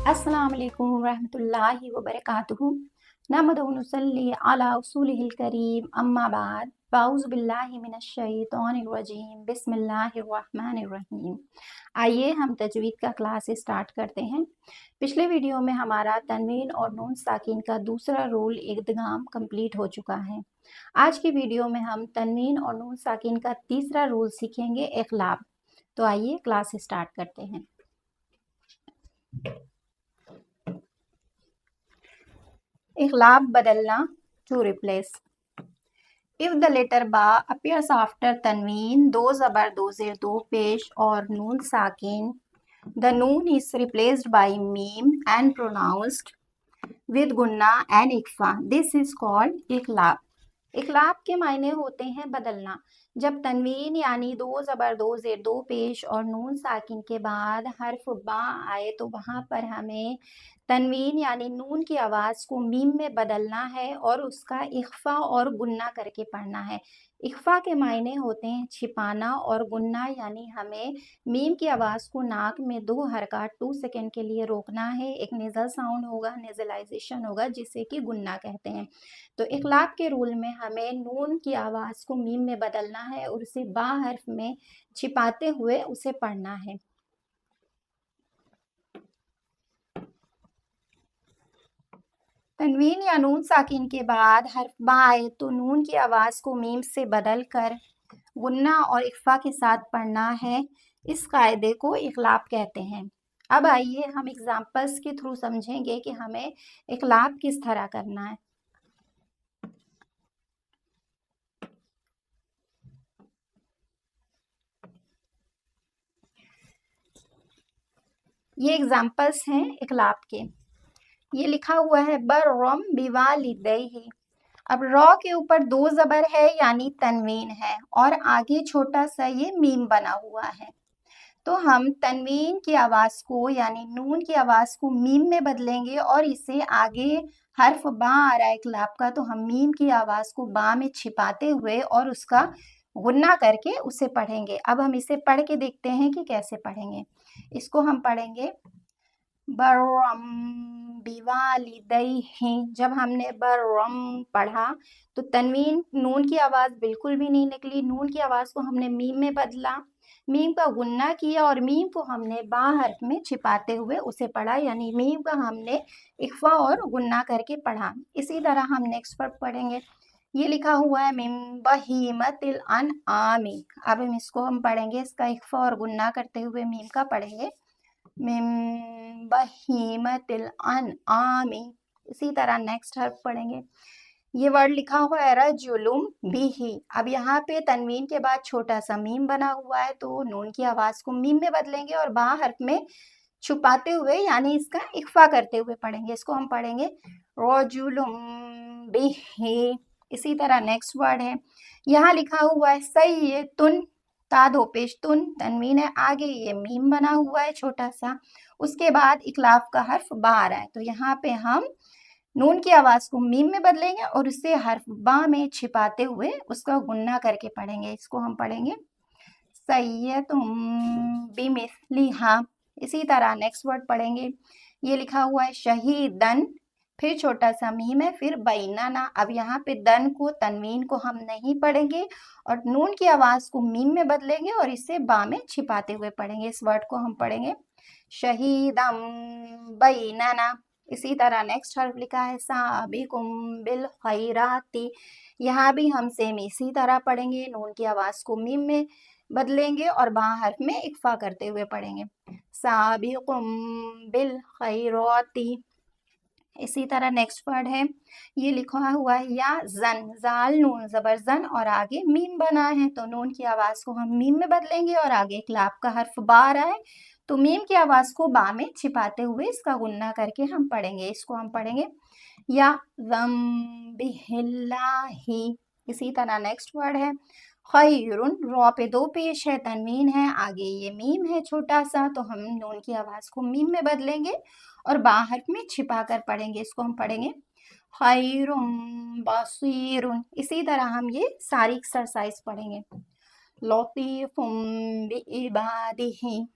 अस्सलाम वालेकुम रहमतुल्लाहि व बरकातुहू नहमदुहु व नुसल्ली अला रसूलिहिल करीम अम्मा बाद फाऊज़ु बिल्लाहि मिनश शैतानिर रजीम बिस्मिल्लाहिर रहमानिर रहीम। आइए हम तजवीद का क्लास स्टार्ट करते हैं। पिछले वीडियो में हमारा तनवीन और नून साकिन का दूसरा रूल इद्गाम कंप्लीट हो चुका है। आज की वीडियो में हम तनवीन और नून साकिन का तीसरा रूल सीखेंगे, इखलाब। तो आइए क्लास स्टार्ट करते हैं। इखलाब बदलना, to replace. If the letter ba appears after tanween, दो ज़बर दो ज़ेर दो पेश और नून साकिन, the noon is replaced by meme and pronounced with gunna and ikfa. This is called इखलाब। इखलाब के मायने होते हैं बदलना। जब तनवीन यानी दो ज़बर दो ज़ेर दो पेश और नून साकिन के बाद हर्फ बा आए तो वहाँ पर हमें तनवीन यानी नून की आवाज़ को मीम में बदलना है और उसका इख्फा और गुन्ना करके पढ़ना है। इख्फा के मायने होते हैं छिपाना और गुन्ना यानी हमें मीम की आवाज़ को नाक में 2 हरकत 2 सेकंड के लिए रोकना है। एक नेज़ल साउंड होगा, नेज़लाइजेशन होगा, जिसे कि गुन्ना कहते हैं। तो इखलाब के रूल में हमें नून की आवाज़ को मीम में बदलना है और उसे बा हर्फ में छिपाते हुए उसे पढ़ना है। तनवीन या नून साकिन के बाद हर्फ बा आए तो नून की आवाज़ को मीम से बदल कर गुन्ना और इख्फा के साथ पढ़ना है। इस कायदे को इखलाब कहते हैं। अब आइए हम एग्जाम्पल्स के थ्रू समझेंगे कि हमें इखलाब किस तरह करना है। ये एग्जाम्पल्स हैं इखलाब के। ये लिखा हुआ है बर्रम बिवालिदैहि। अब रॉ के ऊपर 2 ज़बर है यानी तनवीन है और आगे छोटा सा ये मीम बना हुआ है। तो हम तनवीन की आवाज़ को यानी नून की आवाज़ को मीम में बदलेंगे और इसे आगे हर्फ बा आ रहा है इखलाब का, तो हम मीम की आवाज़ को बा में छिपाते हुए और उसका गुन्ना करके उसे पढ़ेंगे। अब हम इसे पढ़ के देखते हैं कि कैसे पढ़ेंगे। इसको हम पढ़ेंगे बर्रम बिवालिदैहि। जब हमने बर्रम पढ़ा तो तनवीन नून की आवाज़ बिल्कुल भी नहीं निकली। नून की आवाज़ को हमने मीम में बदला, मीम का गुन्ना किया और मीम को हमने बा हर्फ में छिपाते हुए उसे पढ़ा, यानी मीम का हमने इख्फा और गुन्ना करके पढ़ा। इसी तरह हम नेक्स्ट पर पढ़ेंगे। ये लिखा हुआ है मिन बहीमतिल अनआमी। अब इसको हम पढ़ेंगे, इसका इख्फा और गुन्ना करते हुए मीम का पढ़ेंगे मिन बहीमतिल अनआमी। इसी तरह नेक्स्ट हर्फ पढ़ेंगे। ये वर्ड लिखा हुआ है रजुलुम बिही। अब यहाँ पे तनवीन के बाद छोटा सा मीम बना हुआ है तो नून की आवाज़ को मीम में बदलेंगे और बा हर्फ में छुपाते हुए यानी इसका इख्फा करते हुए पढ़ेंगे। इसको हम पढ़ेंगे रजुलुम बिही। इसी तरह नेक्स्ट वर्ड है, यहाँ लिखा हुआ है सय्यतुन, ता दो पेश तुन, तनवीन है, आगे ये मीम बना हुआ है छोटा सा, उसके बाद इखलाब का हर्फ बा आ रहा है। तो यहाँ पे हम नून की आवाज़ को मीम में बदलेंगे और उसे हर्फ बा में छिपाते हुए उसका गुन्ना करके पढ़ेंगे। इसको हम पढ़ेंगे सय्यतुम बिमिस्लिहा। इसी तरह नेक्स्ट वर्ड पढ़ेंगे। ये लिखा हुआ है शहीदन, फिर छोटा सा मीम है, फिर बैनाना। अब यहाँ पे दन को तनवीन को हम नहीं पढ़ेंगे और नून की आवाज़ को मीम में बदलेंगे और इसे बा में छिपाते हुए पढ़ेंगे। इस वर्ड को हम पढ़ेंगे शहीदम बैनाना। इसी तरह नेक्स्ट हर्फ लिखा है साबिकुम बिल खैराती। यहाँ भी हम सेम इसी तरह पढ़ेंगे, नून की आवाज़ को मीम में बदलेंगे और बा हर्फ में इख्फा करते हुए पढ़ेंगे साबिकुम बिल खैराती। इसी तरह नेक्स्ट वर्ड है, ये लिखा हुआ है या जन, जाल नून ज़बर जन और आगे मीम बना है तो नून की आवाज़ को हम मीम में बदलेंगे और आगे इखलाब का हर्फ बा आ रहा है तो मीम की आवाज़ को बा में छिपाते हुए इसका गुन्ना करके हम पढ़ेंगे। इसको हम पढ़ेंगे या ज़म्बिहिल्लाही। इसी तरह नेक्स्ट वर्ड है खैरुन, रॉ पे 2 पेश है, तनवीन है, आगे ये मीम है छोटा सा, तो हम नून की आवाज़ को मीम में बदलेंगे और बा हर्फ में छिपा कर पढ़ेंगे। इसको हम पढ़ेंगे खैरुम बसीरुन। इसी तरह हम ये सारी एक्सरसाइज पढ़ेंगे लतीफुम बिइबादिही।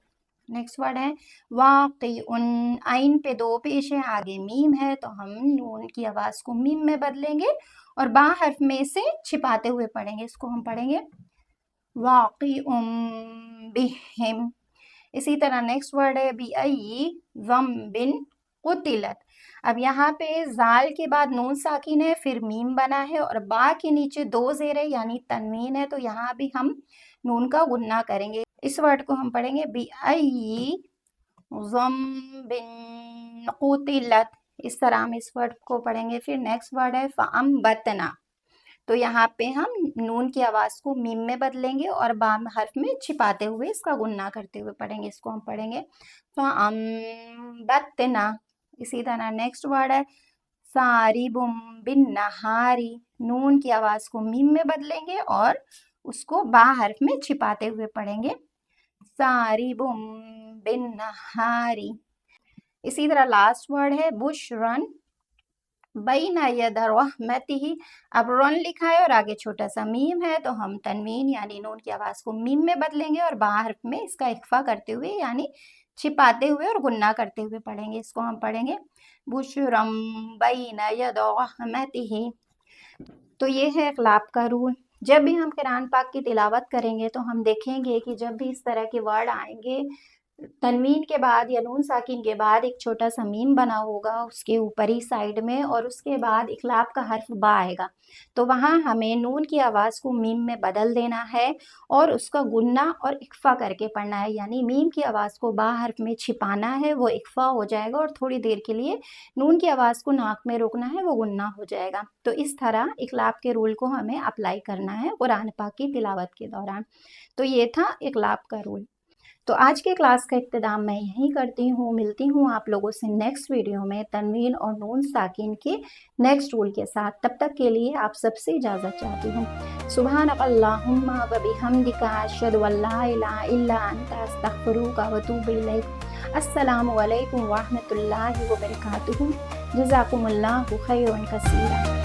نیکسٹ ورڈ ہے واقعن، عین پہ دو پیش ہے، آگے میم ہے تو ہم نون کی آواز کو میم میں بدلیں گے اور با حرف میں سے چھپاتے ہوئے پڑھیں گے. اس کو ہم پڑھیں گے واقعن بہم. اسی طرح نیکسٹ ورڈ ہے بِأَيِّ ذَنبٍ قُتِلَتْ. اب یہاں پہ زال کے بعد نون ساکن ہے، پھر میم بنا ہے اور با کے نیچے دو زیر ہے یعنی تنوین ہے، تو یہاں بھی ہم نون کا غنہ کریں گے. اس ورڈ کو ہم پڑھیں گے بِأَيِّ ذَنبٍ قُتِلَتْ. اس طرح ہم اس ورڈ کو پڑھیں گے. پھر نیکسٹ ورڈ ہے فَأَنبَتْنَا. تو یہاں پہ ہم نون کی آواز کو میم میں بدلیں گے اور با حرف میں چھپاتے ہوئے اس کا غنہ کرتے ہوئے پڑھیں گے. اس کو ہم پڑھیں گے فَأَنبَتْنَا. اسی طرح نیکسٹ ورڈ ہے سَارِبٌ بِالنَّهَارِ. نون کی آواز کو میم میں بدلیں گے اور اس کو با حرف میں چھپاتے ہوئے پڑھیں گے سَارِبٌ بِالنَّهَارِ. اسی طرح لاسٹ ورڈ ہے بُشْرًا بین ید رحمتہ. اب رن لکھا ہے اور آگے چھوٹا سا میم ہے تو ہم تنوین یعنی نون کی آواز کو میم میں بدلیں گے اور با حرف میں اس کا اخفا کرتے ہوئے یعنی چھپاتے ہوئے اور غنہ کرتے ہوئے پڑھیں گے. اس کو ہم پڑھیں گے بشرم بین ید رحمتہ. تو یہ ہے اقلاب کا رول. جب بھی ہم قرآن پاک کی تلاوت کریں گے تو ہم دیکھیں گے کہ جب بھی اس طرح کے ورڈ آئیں گے تنوین کے بعد یا نون ساکن کے بعد ایک چھوٹا سا میم بنا ہوگا اس کے اوپری سائڈ میں اور اس کے بعد اقلاب کا حرف با آئے گا، تو وہاں ہمیں نون کی آواز کو میم میں بدل دینا ہے اور اس کا غنہ اور اخفا کر کے پڑھنا ہے. یعنی میم کی آواز کو با حرف میں چھپانا ہے، وہ اخفا ہو جائے گا اور تھوڑی دیر کے لیے نون کی آواز کو ناک میں روکنا ہے، وہ غنہ ہو جائے گا. تو اس طرح اقلاب کے رول کو ہمیں اپلائی کرنا ہے قرآن پاک کی تلاوت کے دوران. تو یہ تھا اقلاب کا رول. تو آج کے کلاس کا اختتام میں یہیں کرتی ہوں. ملتی ہوں آپ لوگوں سے نیکسٹ ویڈیو میں تنوین اور نون ساکن کے نیکسٹ رول کے ساتھ. تب تک کے لیے آپ سب سے اجازت چاہتی ہوں. سبحانک اللہم و بحمدک اشہد ان لا الہ الا انت استغفرک و اتوب الیک. السلام علیکم ورحمۃ اللہ وبرکاتہ. جزاکم اللہ خیرا کثیرا.